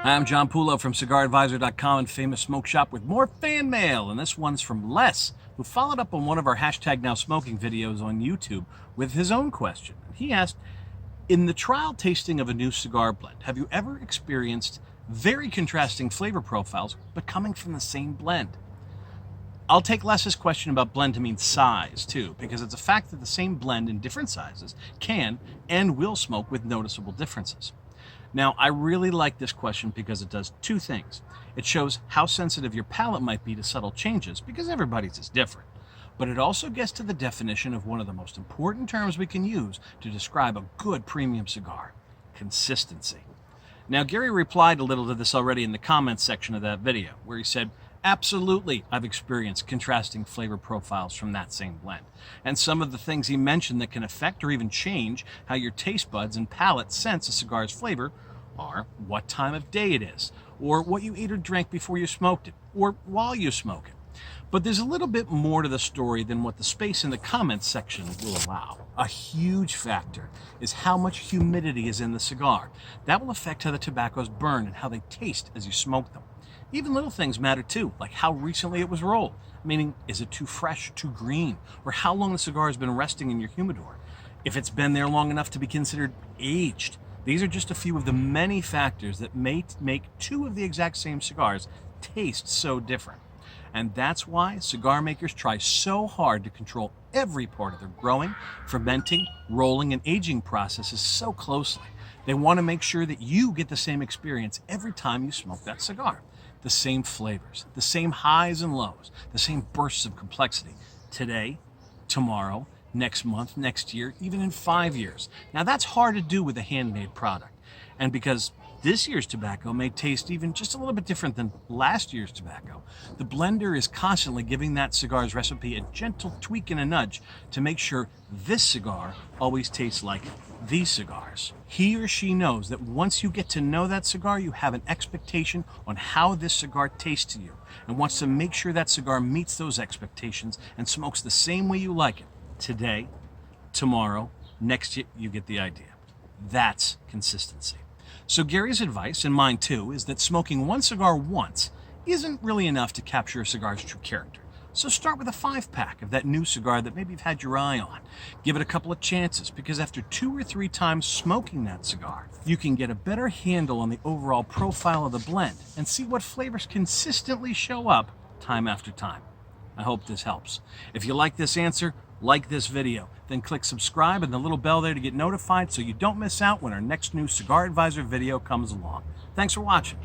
Hi, I'm John Pulo from cigaradvisor.com and Famous Smoke Shop with more fan mail, and this one's from Les, who followed up on one of our #NowSmoking videos on YouTube with his own question. He asked, in the trial tasting of a new cigar blend, have you ever experienced very contrasting flavor profiles but coming from the same blend? I'll take Les's question about blend to mean size, too, because it's a fact that the same blend in different sizes can and will smoke with noticeable differences. Now, I really like this question because it does two things. It shows how sensitive your palate might be to subtle changes, because everybody's is different. But it also gets to the definition of one of the most important terms we can use to describe a good premium cigar: consistency. Now, Gary replied a little to this already in the comments section of that video, where he said, absolutely, I've experienced contrasting flavor profiles from that same blend. And some of the things he mentioned that can affect or even change how your taste buds and palate sense a cigar's flavor are what time of day it is, or what you ate or drank before you smoked it, or while you smoke it. But there's a little bit more to the story than what the space in the comments section will allow. A huge factor is how much humidity is in the cigar. That will affect how the tobaccos burn and how they taste as you smoke them. Even little things matter too, like how recently it was rolled, meaning is it too fresh, too green, or how long the cigar has been resting in your humidor. If it's been there long enough to be considered aged. These are just a few of the many factors that may make two of the exact same cigars taste so different. And that's why cigar makers try so hard to control every part of their growing, fermenting, rolling, and aging processes so closely. They want to make sure that you get the same experience every time you smoke that cigar. The same flavors, the same highs and lows, the same bursts of complexity. Today, tomorrow, next month, next year, even in 5 years. Now that's hard to do with a handmade product. And because this year's tobacco may taste even just a little bit different than last year's tobacco, the blender is constantly giving that cigar's recipe a gentle tweak and a nudge to make sure this cigar always tastes like these cigars. He or she knows that once you get to know that cigar, you have an expectation on how this cigar tastes to you, and wants to make sure that cigar meets those expectations and smokes the same way you like it. Today, tomorrow, next year, you get the idea. That's consistency. So Gary's advice, and mine too, is that smoking one cigar once isn't really enough to capture a cigar's true character. So start with a 5-pack of that new cigar that maybe you've had your eye on. Give it a couple of chances, because after 2 or 3 times smoking that cigar, you can get a better handle on the overall profile of the blend and see what flavors consistently show up time after time. I hope this helps. If you like this answer, like this video, then click subscribe and the little bell there to get notified so you don't miss out when our next new Cigar Advisor video comes along. Thanks for watching.